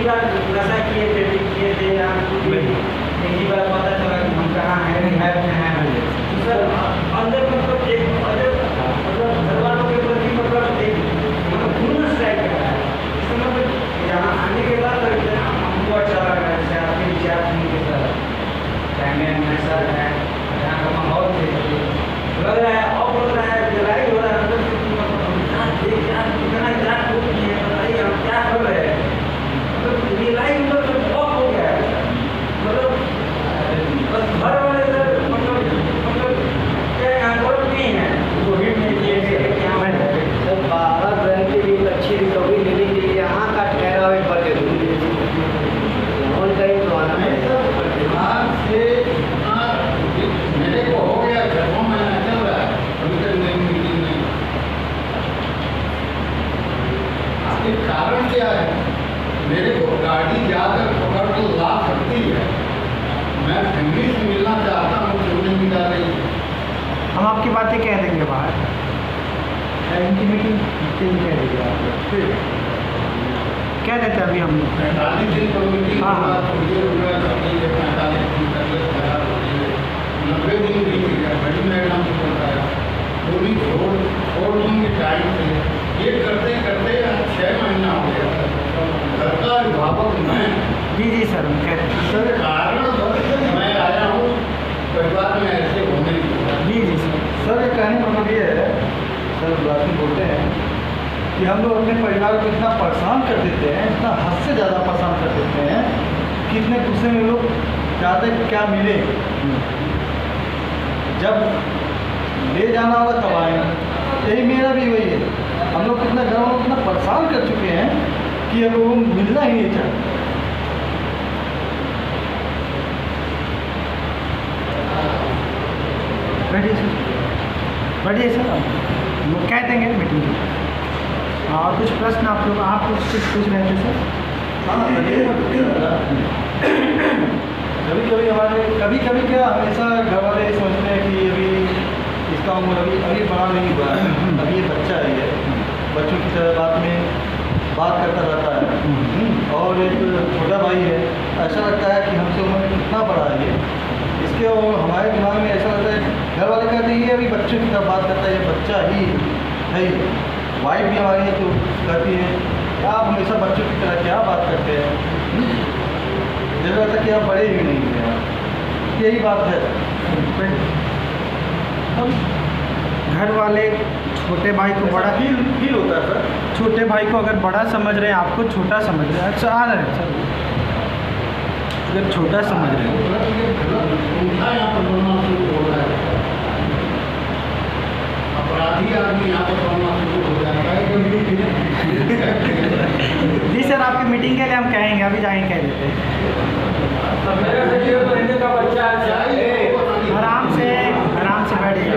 बार नशा किए थे, किए थे, एक ही बार पता चला कि हम कहाँ हैं, रिहायब में हैं। तो सर अंदर मतलब एक अंदर मतलब घर वालों के प्रति मतलब एक मतलब खुन्नस टाइप का है। इसका मतलब यहाँ आने के बाद हमको अच्छा लगा है, जैसे आपके विचार सुन के सर कैमरे में सर है, यहाँ का माहौल लग रहा है और लग रहा है लड़ाई हो रहा है अंदर से कि मतलब क्या कितना क्या टूट है, बताइए हम क्या कर रहे हैं। मतलब रिलाई मतलब ब्लॉक हो गया है, मतलब बस घर वाले सर मतलब क्या यहाँ पर नहीं है वो हिट नहीं किए यहाँ में सर 12 रन की भी एक अच्छी रिकवरी लेने के लिए यहाँ का ठहराव एक बार जरूरी है। ऑन टाइम तो आना है बिहार से मेरे को हो गया 6 महीना चल रहा है, अभी तक नई मीटिंग नहीं। इसके कारण क्या है? मेरे को गाड़ी जाकर पकड़ कर ला सकती है, मैं फैमिली से मिलना चाहता हूँ, क्यों नहीं मिला रही? हम आपकी बातें कह देंगे बाहर, इनकी मीटिंग कह देंगे आप कह देते अभी हम 45 दिन पर मीटिंग हाँ। 45 दिन तैयार होती है, 90 दिन भी बड़ी मैडम को बताया पूरी छोड़ दूँगी टाइम से। ये करते करते 6 महीना हो गया। सरकार अभिभावक मैं जी सर हम कह देते सर कारण मैं आया हूँ, परिवार में ऐसे होने की जी सर ये कहने का मतलब ये है, सर ब्लास्टिंग बोलते हैं कि हम लोग अपने परिवार को इतना परेशान कर देते हैं, इतना हद से ज़्यादा परेशान कर देते हैं कि इतने गुस्से में लोग चाहते हैं कि क्या मिले, जब ले जाना होगा तब आएंगे। यही मेरा भी वही है, हम लोग कितना घर वालों को इतना परेशान कर चुके हैं कि अब वो मिलना ही नहीं चाहते। बढ़िए सर हम कह देंगे मीटिंग की। और कुछ प्रश्न आप लोग आप कुछ पूछ रहे थे सर? हाँ कभी कभी हमारे कभी क्या हमेशा घर वाले सोचते हैं कि अभी इसका उम्र अभी बड़ा नहीं हुआ है, अभी ये बच्चा है, ये बच्चों की तरह बात करता रहता है। और एक छोटा भाई है, ऐसा लगता है कि हमसे उम्र में कितना बड़ा है ये, इसके और हमारे दिमाग में ऐसा लगता है, घर वाले कहते हैं ये अभी बच्चों की तरह बात करता है, ये बच्चा ही है। वाइफ भी हमारी है तो कहती है आप हमेशा बच्चों की तरह क्या बात करते हैं, जैसा लगता है कि आप बड़े ही नहीं हैं। यही बात है। घर वाले छोटे भाई को बड़ा फील होता है सर। छोटे भाई को अगर बड़ा समझ रहे हैं, आपको छोटा समझ रहे हैं। अच्छा आ रहे हैं सर, अगर छोटा समझ रहे हैं यहाँ पर बोलना शुरू हो रहा है, अपराधी आदमी यहाँ पर बोलना शुरू हो जाता है। जी सर आपकी मीटिंग के लिए हम कहेंगे, अभी जाएंगे कह देते हैं। आराम से बैठिए,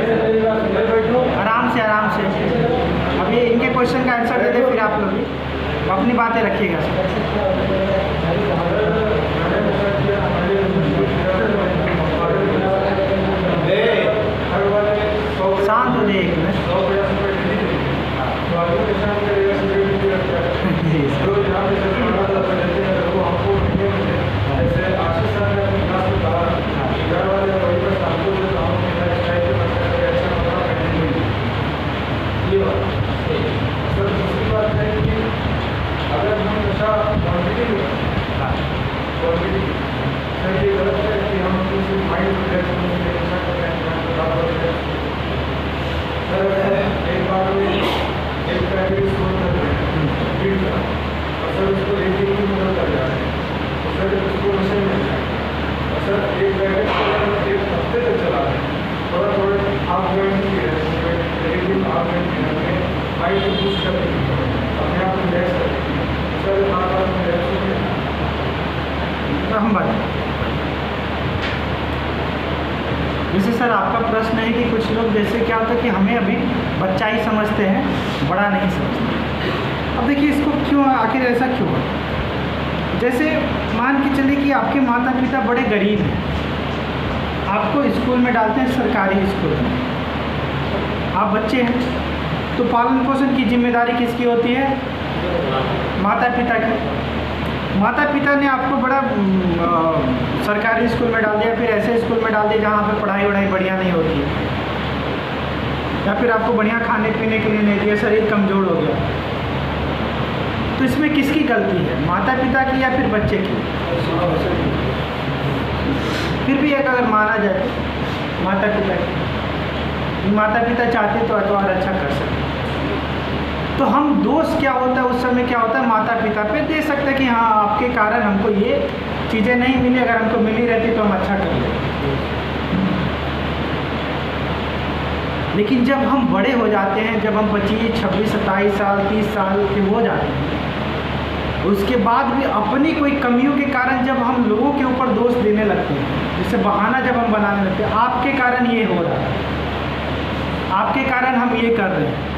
आराम से अभी इनके क्वेश्चन का आंसर दे दें, फिर आप लोग अपनी बातें रखिएगा सर। शांत हो जाइए एक मिनट। अगर हम नशा क्वान्टिटी में ये गलत है कि हम किसी माइंड रिलैक्स करने के लिए नशा करते हैं। सर एक बार में एक पैकेट स्टोर कर रहे हैं और सर उसको एक दिन की मदद कर जा रहे हैं, तो सर उसको नशे में मिल जाए और सर एक पैकेट को एक हफ्ते तक चला रहे हैं, थोड़ा आप ज्वाइन किए एक दिन आप ज्वाइन किए माइंड को बूस्ट करने की अपने आप को रिलैक्स करने की सर हम बात जैसे सर आपका प्रश्न है कि कुछ लोग जैसे क्या होता है कि हमें अभी बच्चा ही समझते हैं, बड़ा नहीं समझते। अब देखिए इसको क्यों, आखिर ऐसा क्यों है? जैसे मान के चलिए कि आपके माता पिता बड़े गरीब हैं, आपको स्कूल में डालते हैं सरकारी स्कूल में, आप बच्चे हैं तो पालन पोषण की जिम्मेदारी किसकी होती है? माता पिता की। माता पिता ने आपको बड़ा सरकारी स्कूल में डाल दिया, फिर ऐसे स्कूल में डाल दिया जहाँ पे पढ़ाई वढ़ाई बढ़िया नहीं होती है, या फिर आपको बढ़िया खाने पीने के लिए नहीं दिया, शरीर कमज़ोर हो गया, तो इसमें किसकी गलती है, माता पिता की या फिर बच्चे की? फिर भी एक अगर माना जाए तो माता पिता की, माता पिता चाहते तो और अच्छा कर सकते। तो हम दोष क्या होता है उस समय, क्या होता है, माता पिता पे दे सकते हैं कि हाँ आपके कारण हमको ये चीज़ें नहीं मिली, अगर हमको मिली रहती तो हम अच्छा कर लेते। लेकिन जब हम बड़े हो जाते हैं, जब हम 25, 26, 27 साल 30 साल के हो जाते हैं, उसके बाद भी अपनी कोई कमियों के कारण जब हम लोगों के ऊपर दोष देने लगते हैं, जैसे बहाना जब हम बनाने लगते हैं, आपके कारण ये हो रहा है, आपके कारण हम ये कर रहे हैं,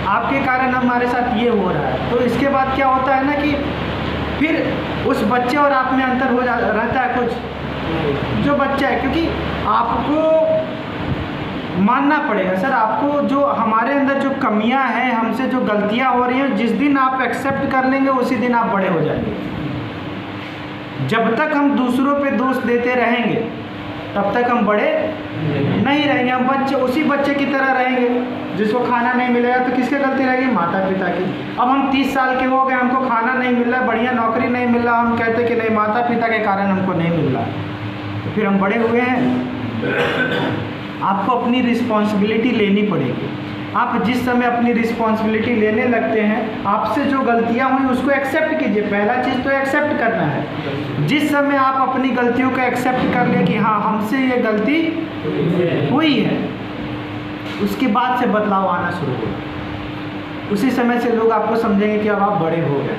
आपके कारण हमारे साथ ये हो रहा है, तो इसके बाद क्या होता है ना कि फिर उस बच्चे और आप में अंतर हो रहता है कुछ, जो बच्चा है, क्योंकि आपको मानना पड़ेगा सर, आपको जो हमारे अंदर जो कमियां हैं, हमसे जो गलतियां हो रही हैं, जिस दिन आप एक्सेप्ट कर लेंगे उसी दिन आप बड़े हो जाएंगे। जब तक हम दूसरों पे दोष देते रहेंगे तब तक हम बड़े नहीं रहेंगे, हम बच्चे उसी बच्चे की तरह रहेंगे जिसको खाना नहीं मिलेगा, तो किसकी गलती रहेगी, माता पिता की। अब हम 30 साल के हो गए, हमको खाना नहीं मिल रहा, बढ़िया नौकरी नहीं मिल रहा, हम कहते कि नहीं माता पिता के कारण हमको नहीं मिल रहा, तो फिर हम बड़े हुए हैं। आपको अपनी रिस्पॉन्सिबिलिटी लेनी पड़ेगी। आप जिस समय अपनी रिस्पॉन्सिबिलिटी लेने लगते हैं, आपसे जो गलतियां हुई उसको एक्सेप्ट कीजिए। पहला चीज़ तो एक्सेप्ट करना है। जिस समय आप अपनी गलतियों को एक्सेप्ट कर ले कि हाँ हमसे ये गलती हुई है, उसके बाद से बदलाव आना शुरू होगा। उसी समय से लोग आपको समझेंगे कि अब आप बड़े हो गए।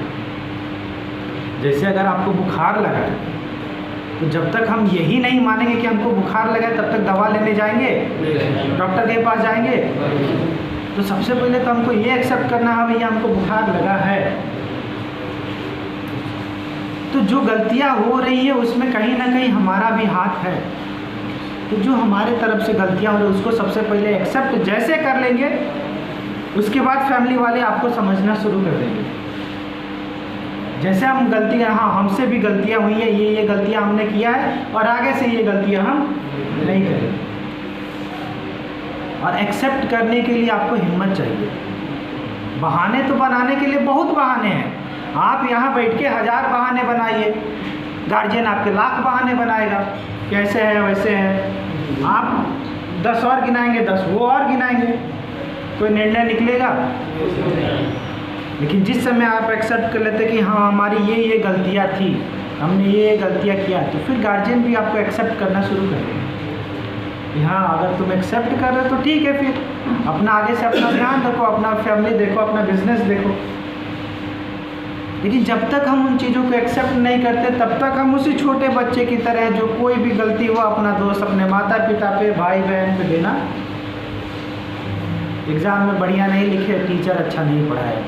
जैसे अगर आपको बुखार लगा है, तो जब तक हम यही नहीं मानेंगे कि हमको बुखार लगा है, तब तक दवा लेने जाएंगे, डॉक्टर के पास जाएंगे। तो सबसे पहले तो हमको ये एक्सेप्ट करना है भैया हमको बुखार लगा है। तो जो गलतियां हो रही है उसमें कहीं ना कहीं हमारा भी हाथ है। तो जो हमारे तरफ से गलतियां हो रही है उसको सबसे पहले एक्सेप्ट जैसे कर लेंगे, उसके बाद फैमिली वाले आपको समझना शुरू कर देंगे। जैसे हम गलतियां, हाँ हमसे भी गलतियां हुई है, ये गलतियां हमने किया है और आगे से ये गलतियां हम नहीं करेंगे। और एक्सेप्ट करने के लिए आपको हिम्मत चाहिए। बहाने तो बनाने के लिए बहुत बहाने हैं। आप यहाँ बैठ के 1000 बहाने बनाइए, गार्जियन आपके लाख बहाने बनाएगा, कैसे है वैसे है। आप 10 और गिनाएंगे, 10 वो और गिनाएंगे, कोई निर्णय निकलेगा। लेकिन जिस समय आप एक्सेप्ट कर लेते कि हाँ हमारी ये गलतियाँ थी, हमने ये गलतियाँ किया, तो फिर गार्जियन भी आपको एक्सेप्ट करना शुरू कर देंगे। हाँ अगर तुम एक्सेप्ट कर रहे हो तो ठीक है, फिर अपना आगे से अपना ध्यान रखो, अपना फैमिली देखो, अपना बिजनेस देखो। लेकिन जब तक हम उन चीज़ों को एक्सेप्ट नहीं करते, तब तक हम उसी छोटे बच्चे की तरह जो कोई भी गलती हुआ अपना दोष अपने माता पिता पे, भाई बहन पे देना। एग्ज़ाम में बढ़िया नहीं लिखे, टीचर अच्छा नहीं पढ़ाया।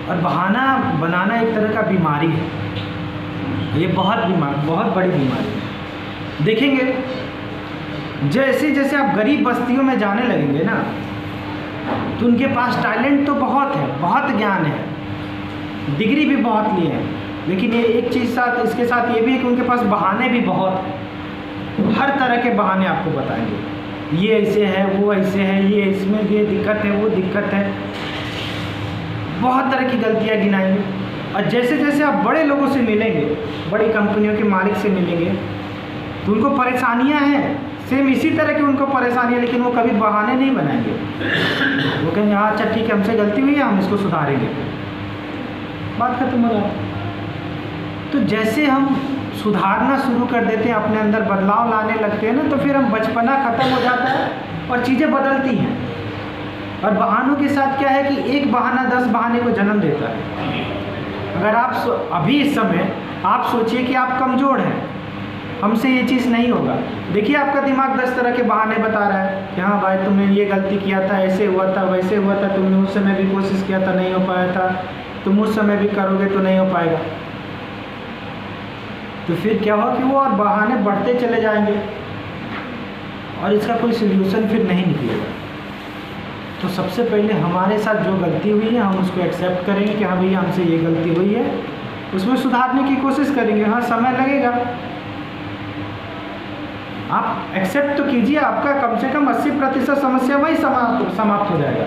और बहाना बनाना एक तरह का बीमारी है, ये बहुत बड़ी बीमारी है। देखेंगे जैसे जैसे आप गरीब बस्तियों में जाने लगेंगे ना, तो उनके पास टैलेंट तो बहुत है, बहुत ज्ञान है, डिग्री भी बहुत लिए हैं, लेकिन ये एक चीज़ साथ इसके साथ ये भी है कि उनके पास बहाने भी बहुत हैं। हर तरह के बहाने आपको बताएंगे, ये ऐसे है, वो ऐसे है, ये इसमें ये दिक्कत है, वो दिक्कत है, बहुत तरह की गलतियाँ गिनाएंगे। और जैसे जैसे आप बड़े लोगों से मिलेंगे, बड़ी कंपनियों के मालिक से मिलेंगे, तो उनको परेशानियाँ हैं, सेम इसी तरह की उनको परेशानियाँ, लेकिन वो कभी बहाने नहीं बनाएंगे। वो कहेंगे हाँ अच्छा ठीक है, हमसे गलती हुई है, हम इसको सुधारेंगे, बात खत्म हो जाती। तो जैसे हम सुधारना शुरू कर देते हैं, अपने अंदर बदलाव लाने लगते हैं ना, तो फिर हम बचपना ख़त्म हो जाता है और चीज़ें बदलती हैं। और बहानों के साथ क्या है कि एक बहाना 10 बहाने को जन्म देता है। अगर आप अभी इस समय आप सोचिए कि आप कमज़ोर हैं, हमसे ये चीज़ नहीं होगा, देखिए आपका दिमाग 10 तरह के बहाने बता रहा है कि हाँ भाई तुमने ये गलती किया था, ऐसे हुआ था, वैसे हुआ था, तुमने उस समय भी कोशिश किया था, नहीं हो पाया था, तुम उस समय भी करोगे तो नहीं हो पाएगा। तो फिर क्या होगा कि वो और बहाने बढ़ते चले जाएंगे और इसका कोई सोल्यूशन फिर नहीं निकलेगा। तो सबसे पहले हमारे साथ जो गलती हुई है हम उसको एक्सेप्ट करेंगे कि हाँ भैया हमसे ये गलती हुई है, उसमें सुधारने की कोशिश करेंगे। हाँ समय लगेगा, आप एक्सेप्ट तो कीजिए, आपका कम से कम 80% समस्या वही समाप्त हो जाएगा।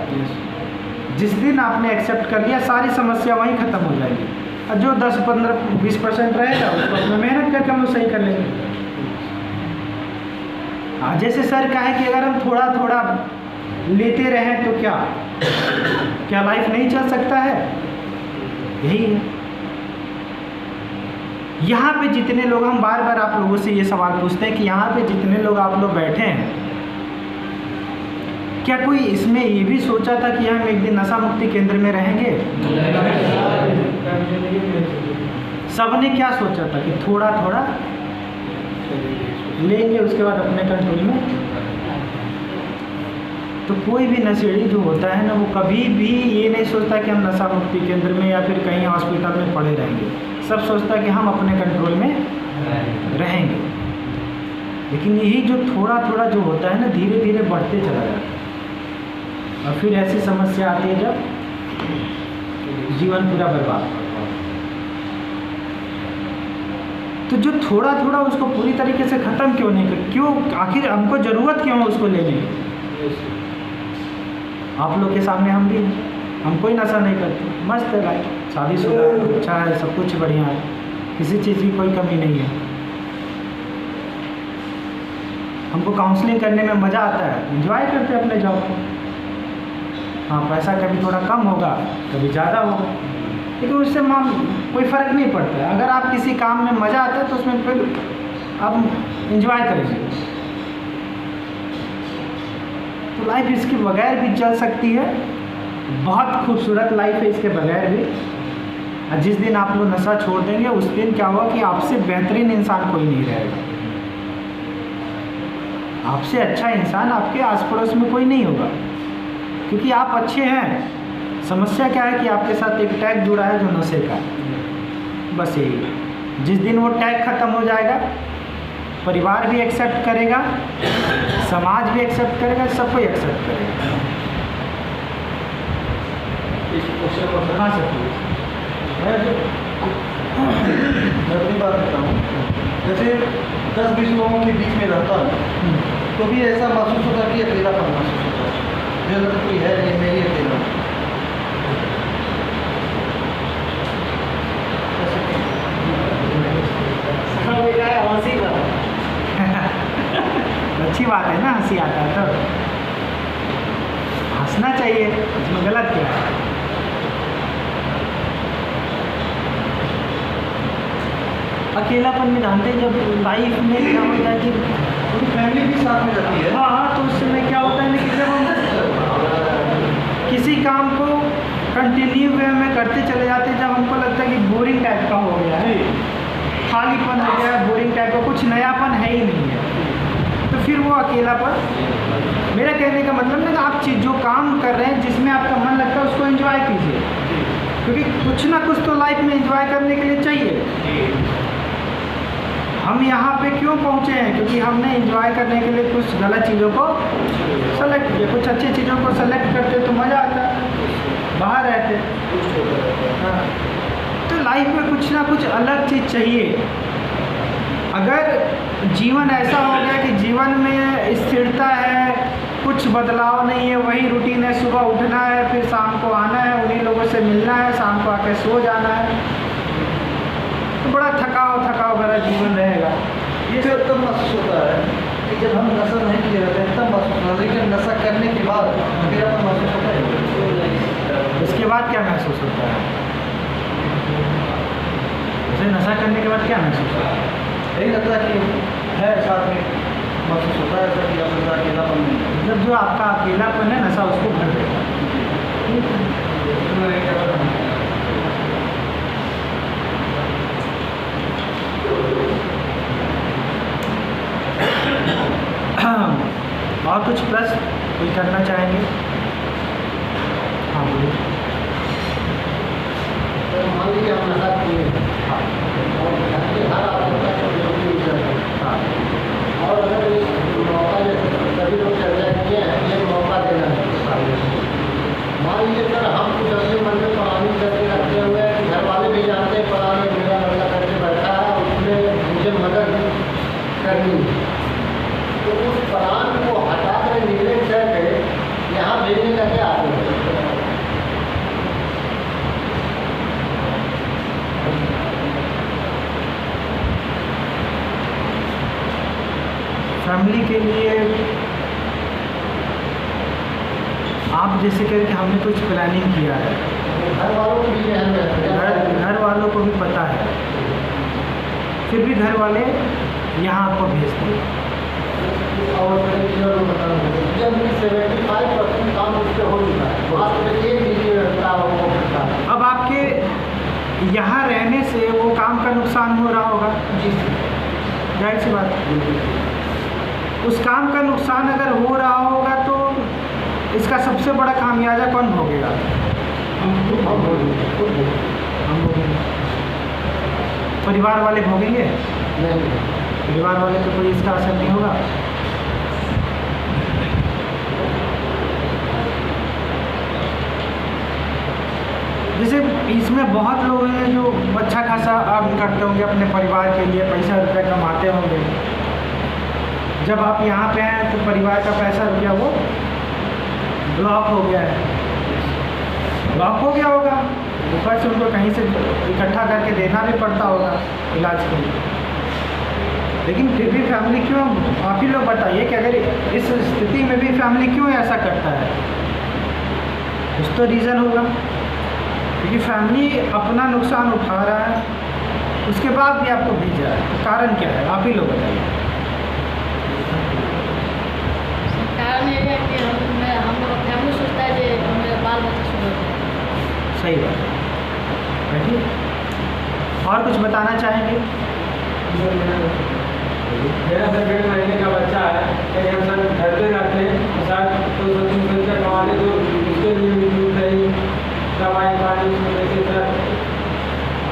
जिस दिन आपने एक्सेप्ट कर लिया सारी समस्या वहीं ख़त्म हो जाएगी, और जो 10-15-20% रहेगा उसको अपना मेहनत करके हम लोग सही कर लेंगे। हाँ, जैसे सर कहा है कि अगर हम थोड़ा थोड़ा लेते रहें तो क्या लाइफ नहीं चल सकता है? यही है। यहाँ पे जितने लोग, हम बार बार आप लोगों से ये सवाल पूछते हैं कि यहाँ पे जितने लोग आप लोग बैठे हैं, क्या कोई इसमें ये भी सोचा था कि हम एक दिन नशा मुक्ति केंद्र में रहेंगे? सबने क्या सोचा था कि थोड़ा थोड़ा लेंगे, उसके बाद अपने कंट्रोल में। तो कोई भी नशेड़ी जो होता है ना, वो कभी भी ये नहीं सोचता कि हम नशा मुक्ति केंद्र में या फिर कहीं हॉस्पिटल में पड़े रहेंगे। सब सोचता है कि हम अपने कंट्रोल में रहेंगे। लेकिन यही जो थोड़ा थोड़ा जो होता है ना, धीरे धीरे बढ़ते चला जाता है, और फिर ऐसी समस्या आती है जब जीवन पूरा बर्बाद होता है। तो जो थोड़ा थोड़ा उसको पूरी तरीके से ख़त्म क्यों नहीं कर, क्यों, आखिर हमको ज़रूरत क्यों है उसको लेने की? आप लोग के सामने हम भी हैं, हम कोई नशा नहीं करते, मस्त है भाई, शादीशुदा, अच्छा है, सब कुछ बढ़िया है, किसी चीज़ की कोई कमी नहीं है। हमको काउंसलिंग करने में मज़ा आता है, एंजॉय करते हैं अपने जॉब को। हाँ, पैसा कभी थोड़ा कम होगा, कभी ज़्यादा होगा, लेकिन उससे कोई फ़र्क नहीं पड़ता है। अगर आप किसी काम में मज़ा आता है तो उसमें फिर आप एंजॉय करेंगे। तो लाइफ इसके बगैर भी चल सकती है, बहुत खूबसूरत लाइफ है इसके बगैर भी। और जिस दिन आप लोग नशा छोड़ देंगे उस दिन क्या होगा कि आपसे बेहतरीन इंसान कोई नहीं रहेगा, आपसे अच्छा इंसान आपके आस पड़ोस में कोई नहीं होगा, क्योंकि आप अच्छे हैं। समस्या क्या है कि आपके साथ एक टैग जुड़ा है जो नशे का, बस यही। जिस दिन वो टैग ख़त्म हो जाएगा, परिवार भी एक्सेप्ट करेगा, समाज भी एक्सेप्ट करेगा, सब कोई एक्सेप्ट करेगा। हाँ सर, मैं अपनी बात करता हूँ। जैसे 10-20 लोगों के बीच में रहता हूँ तो भी ऐसा महसूस होता है कि अकेलापन महसूस होता है, जो लगता कोई है नहीं, मैं ही अकेला हूँ। अच्छी बात है ना, हंसी आता है तो हंसना चाहिए, इसमें गलत क्या है? अकेलापन में जानते हैं जब लाइफ में क्या होता है कि पूरी फैमिली भी साथ में जाती है। हाँ, तो उस समय क्या होता है ना कि जब हम किसी काम को कंटिन्यू वे में करते चले जाते हैं, जब हमको लगता है कि बोरिंग टाइप का हो गया है, खालीपन हो गया है, बोरिंग टाइप का, कुछ नयापन है ही नहीं है, तो फिर वो अकेलापन। मेरा कहने का मतलब है कि आप जो काम कर रहे हैं, जिसमें आपका मन लगता है, उसको एंजॉय कीजिए, क्योंकि कुछ ना कुछ तो लाइफ में एंजॉय करने के लिए चाहिए। हम यहाँ पे क्यों पहुँचे हैं? क्योंकि हमने एंजॉय करने के लिए कुछ गलत चीज़ों को सेलेक्ट किया। कुछ अच्छी चीज़ों को सेलेक्ट करते तो मज़ा आता, बाहर रहते। हाँ, तो लाइफ में कुछ ना कुछ अलग चीज़ चाहिए। अगर जीवन ऐसा हो गया कि जीवन में स्थिरता है, कुछ बदलाव नहीं है, वही रूटीन है, सुबह उठना है, फिर शाम को आना है, उन्हीं लोगों से मिलना है, शाम को आके सो जाना है, तो बड़ा थकाव भरा जीवन रहेगा। ये सब तब महसूस होता है कि जब हम नशा नहीं किए रहते हैं तब महसूस होता है, लेकिन नशा करने के बाद अकेलापन महसूस होता है। उसके बाद क्या महसूस होता है? उसे नशा करने के बाद क्या महसूस होता है? यही लगता है कि है साथ में, महसूस होता है ऐसा कि अपना अकेलापन नहीं। मतलब जो आपका अकेलापन है, नशा उसको भर देगा। और कुछ प्रश्न कोई करना चाहेंगे? हाँ बोलिए। मान लीजिए हम नशा किए हाँ और घर के हर आवश्यकता को जरूरी नहीं करते, हाँ और अगर इस मौका जैसे सभी लोग चर्चा किए हैं, ये मौका देना है। के लिए आप जैसे कह रहे कि हमने कुछ प्लानिंग किया है, घर वालों को भी ध्यान रखना है। घर वालों को भी पता है, फिर भी घर वाले यहाँ आपको भेजते हैं। और मैंने क्लियर में बता रहा हूँ, जब 75% काम उससे हो चुका है, आज तक एक भी रहता है। अब आपके यहाँ रहने से वो काम का नुकसान हो रहा होगा, जाहिर सी बात है। उस काम का नुकसान अगर हो रहा होगा तो इसका सबसे बड़ा खामियाजा कौन भोगेगा? हम भोगेंगे। परिवार वाले भोगेंगे? नहीं, परिवार वाले पे कोई इसका असर नहीं होगा। जैसे इसमें बहुत लोग हैं जो अच्छा खासा अर्न करते होंगे अपने परिवार के लिए, पैसा रुपया कमाते होंगे। जब आप यहाँ पे हैं तो परिवार का पैसा रुपया वो ब्लॉक हो गया है, ब्लॉक हो गया होगा, ऊपर से उनको कहीं से इकट्ठा करके देना भी पड़ता होगा इलाज के लिए। लेकिन फिर भी फैमिली क्यों, आप ही लोग बताइए कि अगर इस स्थिति में भी फैमिली क्यों ऐसा करता है? कुछ तो रीज़न होगा, क्योंकि फैमिली अपना नुकसान उठा रहा है, उसके बाद भी आपको भेजा है, तो कारण क्या है? आप ही लोग बताइए। कारण ये है कि हम लोग फैमिली सोचता है कि मेरे बाल बच्चे सुधर जाए। सही बात है, बैठिए। और कुछ बताना चाहेंगे? मेरा सर 1.5 महीने का बच्चा है, लेकिन हम सर घर पे रहते हैं, सर तो 200-300 रुपया कमाते तो उसके लिए भी दूध दही दवाई पानी उसमें देते सर।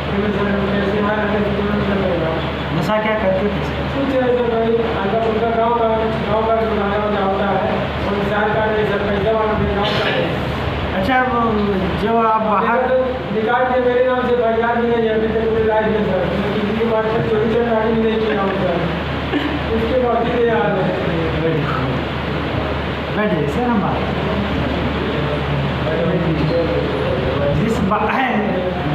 फिर सर कैसे यहाँ रहते हैं तो नहीं लगेगा। नशा क्या करते थे? कुछ ऐसा भाई हल्का फुल्का गाँव का जो गाना वाना होता है वो निशान का नहीं सर, पैसा वाला भी गाँव का है। अच्छा, वो जो आप बाहर तो निकाल के मेरे नाम से फरियाद नहीं है, अभी तक कोई राय नहीं सर, किसी की बात पर चोरी चकारी नहीं की नाम सर, उसके बाद ही याद है। बैठिए सर, हम बात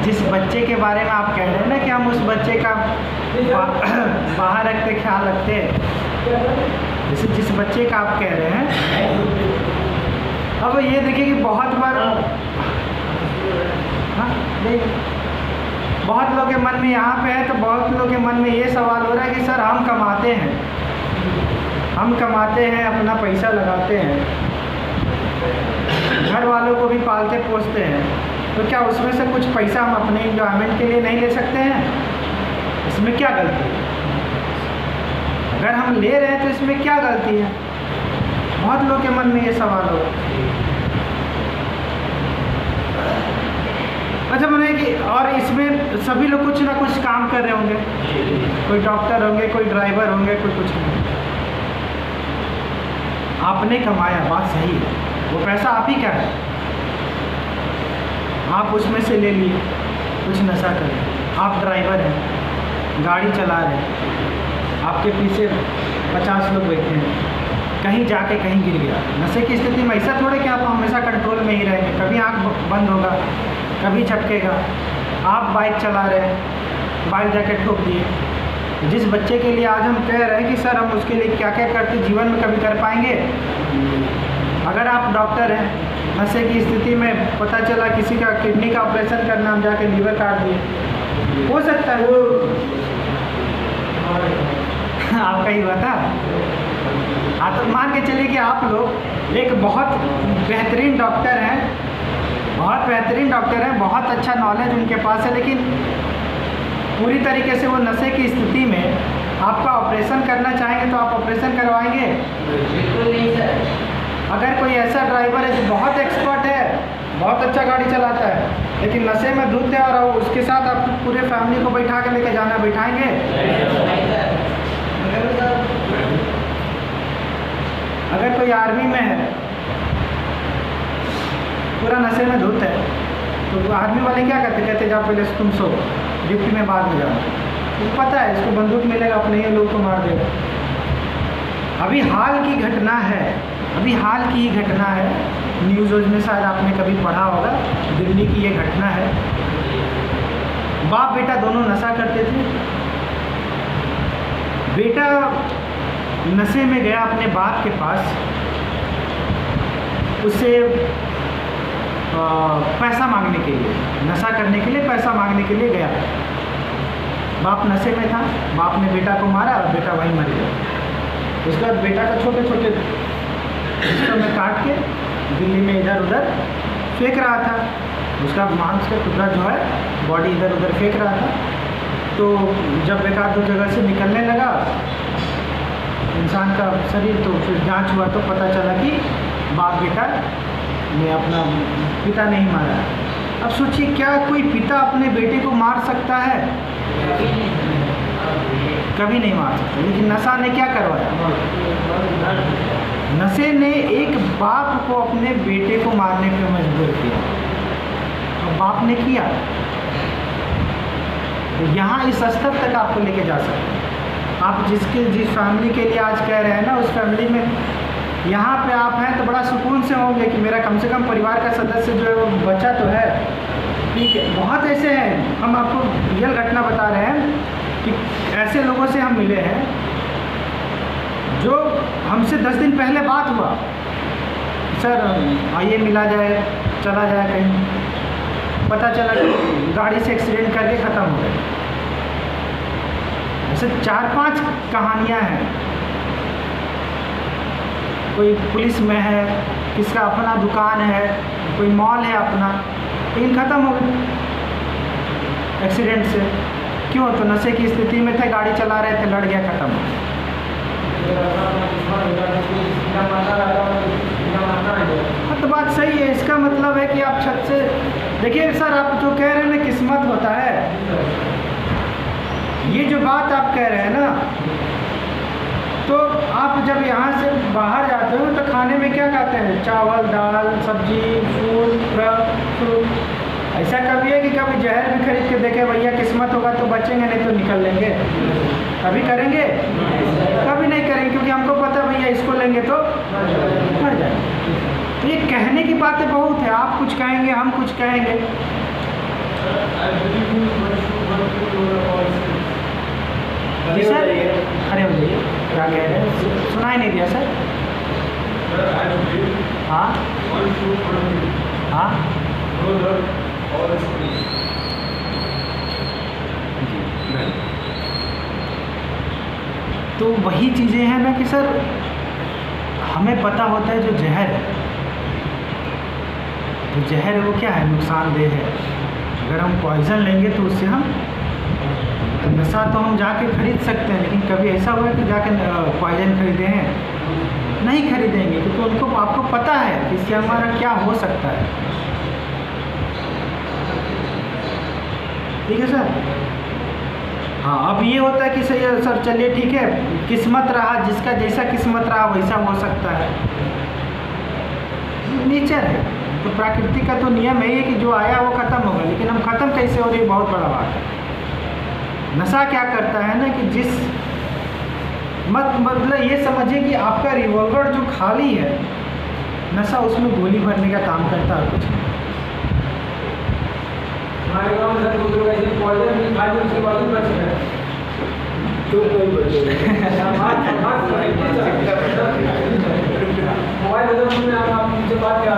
जिस बच्चे के बारे में आप कह रहे हैं ना कि हम उस बच्चे का बाहर रखते ख्याल रखते हैं, जैसे जिस बच्चे का आप कह रहे हैं, अब ये देखिए कि बहुत बार बहुत लोगों के मन में यहाँ पे है, तो बहुत लोगों के मन में ये सवाल हो रहा है कि सर हम कमाते हैं अपना पैसा लगाते हैं, घर वालों को भी पालते पोसते हैं, तो क्या उसमें से कुछ पैसा हम अपने इंजॉयमेंट के लिए नहीं ले सकते हैं? इसमें क्या गलती है? अगर हम ले रहे हैं तो इसमें क्या गलती है? बहुत लोगों के मन में ये सवाल हो। अच्छा, मैंने कि और इसमें सभी लोग कुछ ना कुछ काम कर रहे होंगे, कोई डॉक्टर होंगे, कोई ड्राइवर होंगे, कोई कुछ नहीं। आपने कमाया, बात सही है, वो पैसा आप ही का है, आप उसमें से ले लिए, कुछ नशा करें। आप ड्राइवर हैं, गाड़ी चला रहे हैं, आपके पीछे 50 लोग बैठे हैं, कहीं जाके कहीं गिर गया, नशे की स्थिति में ऐसा थोड़े कि आप हमेशा कंट्रोल में ही रहेंगे, कभी आँख बंद होगा, कभी झपकेगा। आप बाइक चला रहे हैं, बाइक जाके ठोक दिए। जिस बच्चे के लिए आज हम कह रहे हैं कि सर हम उसके लिए क्या क्या करते जीवन में कभी कर पाएंगे, अगर आप डॉक्टर हैं, नशे की स्थिति में पता चला किसी का किडनी का ऑपरेशन करना, हम जाके लीवर काट दिए, हो सकता है वो आपका ही हुआ था। हाँ, तो मान के चलिए कि आप लोग एक बहुत बेहतरीन डॉक्टर हैं, बहुत अच्छा नॉलेज उनके पास है, लेकिन पूरी तरीके से वो नशे की स्थिति में आपका ऑपरेशन करना चाहेंगे तो आप ऑपरेशन करवाएंगे? बिल्कुल नहीं सर। अगर कोई ऐसा ड्राइवर है जो बहुत एक्सपर्ट है, बहुत अच्छा गाड़ी चलाता है, लेकिन नशे में धुत है और उसके साथ आप पूरे फैमिली को बैठा के लेके जाना, बैठाएंगे? अगर कोई आर्मी में है, पूरा नशे में धुत है, तो आर्मी वाले क्या कहते जाओ पहले तुम सो, ड्यूटी में बाद में जाओ। तो पता है इसको बंदूक मिलेगा, अपने ही लोग को मार देगा। अभी हाल की ही घटना है, न्यूज़ में शायद आपने कभी पढ़ा होगा, दिल्ली की ये घटना है। बाप बेटा दोनों नशा करते थे। बेटा नशे में गया अपने बाप के पास, उससे पैसा मांगने के लिए, नशा करने के लिए पैसा मांगने के लिए गया। बाप नशे में था, बाप ने बेटा को मारा और बेटा वहीं मर गया। उसके बाद बेटा को छोटे छोटे हिस्सों में काट के दिल्ली में इधर उधर फेंक रहा था। उसका मांस का टुकड़ा जो है बॉडी इधर उधर फेंक रहा था। तो जब एक आध दो जगह से निकलने लगा इंसान का शरीर, तो फिर जांच हुआ तो पता चला कि बाप बेटा ने अपना पिता नहीं मारा। अब सोचिए, क्या कोई पिता अपने बेटे को मार सकता है? कभी नहीं मार सकता। लेकिन नशा ने क्या करवाया? नशे ने एक बाप को अपने बेटे को मारने पे मजबूर किया, और बाप ने किया। तो यहाँ इस स्तर तक आपको लेके जा सकते हैं। आप जिस फैमिली के लिए आज कह रहे हैं ना, उस फैमिली में यहाँ पे आप हैं तो बड़ा सुकून से होंगे कि मेरा कम से कम परिवार का सदस्य जो है वो बच्चा तो है। ठीक है, बहुत ऐसे हैं, हम आपको रियल घटना बता रहे हैं कि ऐसे लोगों से हम मिले हैं जो हमसे 10 दिन पहले बात हुआ, सर आइए मिला जाए, चला जाए कहीं, पता चला कि गाड़ी से एक्सीडेंट करके ख़त्म हो गए। ऐसे 4-5 कहानियाँ हैं। कोई पुलिस में है, किसका अपना दुकान है, कोई मॉल है अपना, लेकिन ख़त्म हो गए एक्सीडेंट से। क्यों? तो नशे की स्थिति में थे, गाड़ी चला रहे थे, लड़ गया, ख़त्म हो गया। हाँ, तो बात सही है। इसका मतलब है कि आप छत से देखिए सर, आप जो कह रहे हैं ना किस्मत होता है, ये जो बात आप कह रहे हैं ना, तो आप जब यहाँ से बाहर जाते हो तो खाने में क्या खाते हैं? चावल, दाल, सब्जी, फूल, फ्रूट। ऐसा कभी है कि कभी जहर भी खरीद के देखे, भैया किस्मत होगा तो बचेंगे, नहीं तो निकल लेंगे? कभी करेंगे? कभी नहीं करेंगे, क्योंकि हमको पता है भैया इसको लेंगे तो मर जाएंगे। तो ये कहने की बातें बहुत है, आप कुछ कहेंगे, हम कुछ कहेंगे। जी सर, खड़े हो जाइए। क्या कह रहे हैं? सुनाई नहीं दिया सर। हाँ हाँ तो वही चीज़ें हैं ना कि सर हमें पता होता है जो जहर है, जो जहर है वो क्या है? नुकसानदेह है। अगर हम पॉइज़न लेंगे तो उससे हम, तो नशा तो हम जाके खरीद सकते हैं, लेकिन कभी ऐसा हुआ है कि जाके पॉइज़न खरीदे हैं? नहीं खरीदेंगे, क्योंकि उनको आपको पता है कि इससे हमारा क्या हो सकता है। ठीक है सर। हाँ, अब ये होता है कि सही है सर, चलिए ठीक है, किस्मत रहा, जिसका जैसा किस्मत रहा वैसा हो सकता है, नेचर है। तो प्रकृति का तो नियम है कि जो आया वो ख़त्म होगा, लेकिन हम ख़त्म कैसे हो रही है बहुत बड़ा बात है। नशा क्या करता है ना कि जिस मतलब ये समझिए कि आपका रिवॉल्वर जो खाली है, नशा उसमें गोली भरने का काम करता है। कुछ हमारे गाँव में सर कुछ लोग ऐसे पॉइजन भी खा के उसके बाद भी बच गए। क्यों कोई बचे?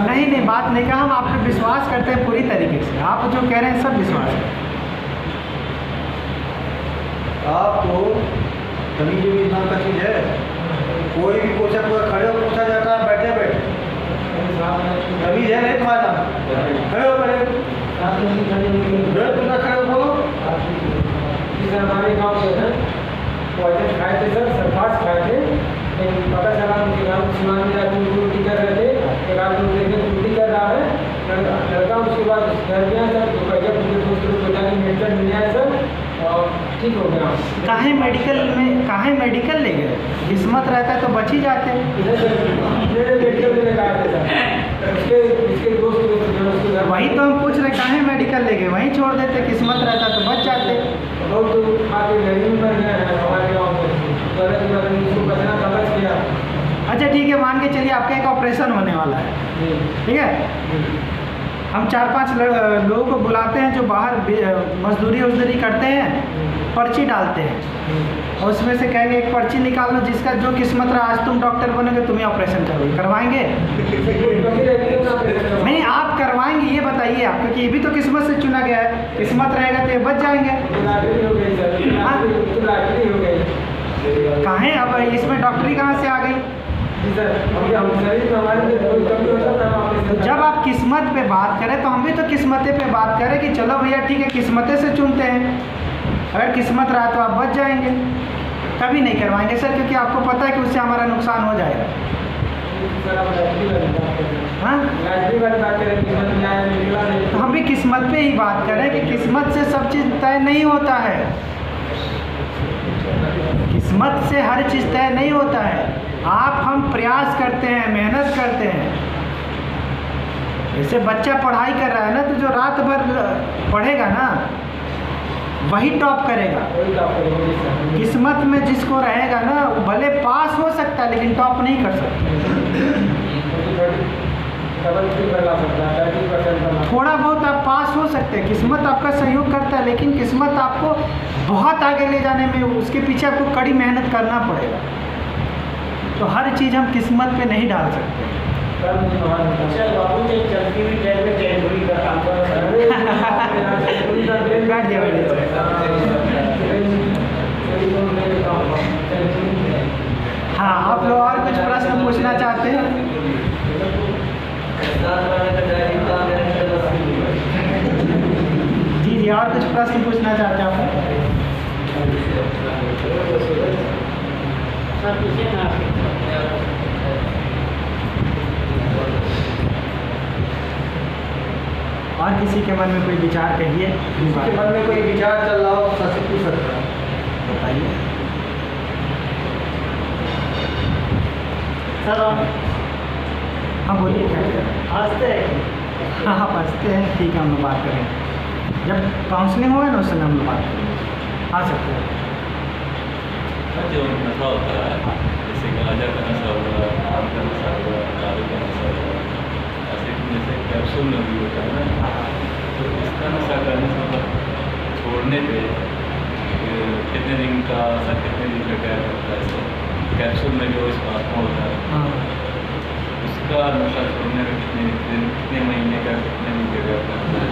नहीं, बात नहीं कहा, हम आप पे विश्वास करते हैं पूरी तरीके से। आप जो कह रहे हैं सब विश्वास है। आपको तमीज भी नाम का चीज़ है। कोई भी पूछा, पूरा खड़े हो पूछा जाता है, बैठे बैठे तमीज है नहीं तुम्हारा? खड़े हो पहले, खड़े हो बोलो। हमारे गाँव में है पॉइजन खाए थे सर, सरफास खाए थे, लेकिन पता चला उनके गाँव सीमान में जाकर उनको उल्टी कर रहे थे। एक आदमी देखे उल्टी कर रहा है लड़का, उसके बाद घर गया सर, तो जब उनके दोस्तों को जाकर मेडिकल मिल जाए सर, और ठीक हो गया। काहे मेडिकल ले गए? किस्मत रहता है तो बच ही जाते हैं। मेडिकल लेने का इसके दोस्त वही तो हम पूछ रहे, काहे मेडिकल ले गए? वहीं छोड़ देते, किस्मत रहता तो बच जाते। बहुत तो आगे गरीब में बन गए हैं हमारे गाँव में, उसको बचना था, बच गया। अच्छा ठीक है, मान के चलिए आपका एक ऑपरेशन होने वाला है, ठीक है? हम 4-5 लोगों को बुलाते हैं जो बाहर मजदूरी करते हैं, पर्ची डालते हैं और उसमें से कहेंगे एक पर्ची निकाल लो, जिसका जो किस्मत रहा, आज तुम डॉक्टर बनोगे, तुम्हें ऑपरेशन करोगे, करवाएंगे? नहीं, आप करवाएंगे, ये बताइए आप, क्योंकि ये भी तो किस्मत से चुना गया है, किस्मत रहेगा तो ये बच जाएंगे। कहाँ है अब इसमें डॉक्टरी कहाँ से आ गई? तो जब आप किस्मत पे बात करें तो हम भी तो किस्मते पे बात करें कि चलो भैया ठीक है, किस्मते से चुनते हैं, अगर किस्मत रहा तो आप बच जाएंगे। कभी नहीं करवाएंगे सर, क्योंकि आपको पता है कि उससे हमारा नुकसान हो जाएगा। हाँ, तो हम भी किस्मत पे ही बात करें कि किस्मत से सब चीज़ तय नहीं होता है, किस्मत से हर चीज़ तय नहीं होता है। हम प्रयास करते हैं, मेहनत करते हैं। जैसे बच्चा पढ़ाई कर रहा है ना, तो जो रात भर पढ़ेगा ना वही टॉप करेगा। किस्मत में जिसको रहेगा ना, भले पास हो सकता है लेकिन टॉप नहीं कर सकता। थोड़ा बहुत आप पास हो सकते हैं, किस्मत आपका सहयोग करता है, लेकिन किस्मत आपको बहुत आगे ले जाने में, उसके पीछे आपको कड़ी मेहनत करना पड़ेगा। तो हर चीज़ हम किस्मत पे नहीं डाल सकते। हाँ, आप लोग और कुछ प्रश्न पूछना चाहते हैं? जी, और कुछ प्रश्न पूछना चाहते हैं आप? और किसी के मन में कोई विचार कहिए। किसी के मन में कोई विचार चल रहा हो, सच पूछ सकता है, बताइए सर। हाँ, बोलिए क्या हंसते हैं? हाँ, आप हंसते हैं, ठीक है, हम लोग बात करेंगे। जब काउंसलिंग होगा ना, उस समय हम लोग बात करेंगे। आ सकते हैं। जो नशा होता है, जैसे गांजा का नशा हुआ, आम का नशा हुआ, दारू का नशा हुआ, ऐसे जैसे कैप्सूल में भी होता है ना, तो इसका नशा करने से मतलब छोड़ने पे कितने दिन का असर, कितने दिन का क्या करता है? इसको कैप्सूल में जो इस बात में होता है, उसका नशा छोड़ने में कितने दिन, कितने महीने का, कितने दिन का गैप लगता है?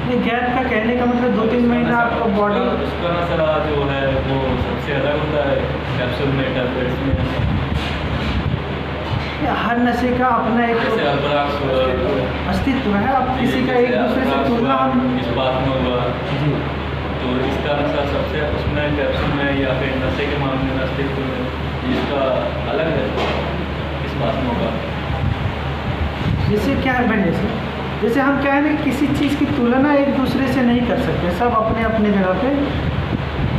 नहीं, गैप का कहने का मतलब 2-3 महीना आपका बॉडी, उसका नशा जो है वो सबसे अलग होता है कैप्सूल में, टैबलेट्स में। हर नशे का अपना एक जैसे अस्तित्व है। आप किसी का एक दूसरे से तुलना इस बात में हुआ जी, तो इसका नशा सबसे उसमें कैप्सूल में या फिर नशे के मामले में अस्तित्व में इसका अलग है, इस बात में होगा। जैसे क्या है बने से, जैसे हम क्या है ना, किसी चीज़ की तुलना एक दूसरे से नहीं कर सकते, सब अपने अपने जगह पे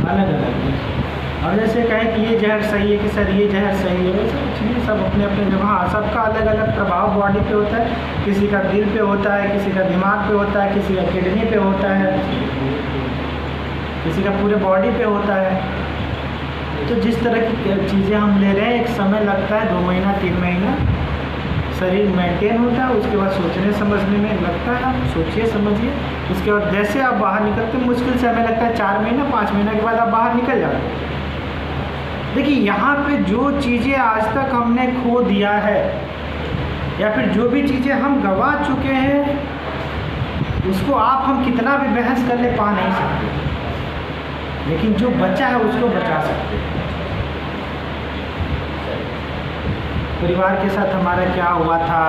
अलग अलग है। और जैसे कहें कि ये जहर सही है कि सर ये जहर सही है, वैसे कुछ नहीं, सब अपने अपने जगह। हाँ, सबका अलग अलग प्रभाव बॉडी पे होता है, किसी का दिल पे होता है, किसी का दिमाग पे होता है, किसी का किडनी पे होता है, किसी का पूरे बॉडी पे होता है। तो जिस तरह की चीज़ें हम ले रहे हैं, एक समय लगता है, 2 महीना 3 महीना शरीर मेंटेन होता है, उसके बाद सोचने समझने में लगता है, आप सोचिए समझिए, उसके बाद जैसे आप बाहर निकलते हैं, मुश्किल से हमें लगता है 4 महीना 5 महीना के बाद आप बाहर निकल जाते हैं। देखिए, यहाँ पे जो चीज़ें आज तक हमने खो दिया है या फिर जो भी चीज़ें हम गंवा चुके हैं, उसको हम कितना भी बहस कर ले, पा नहीं सकते, लेकिन जो बचा है उसको बचा सकते हैं। परिवार के साथ हमारा क्या हुआ था,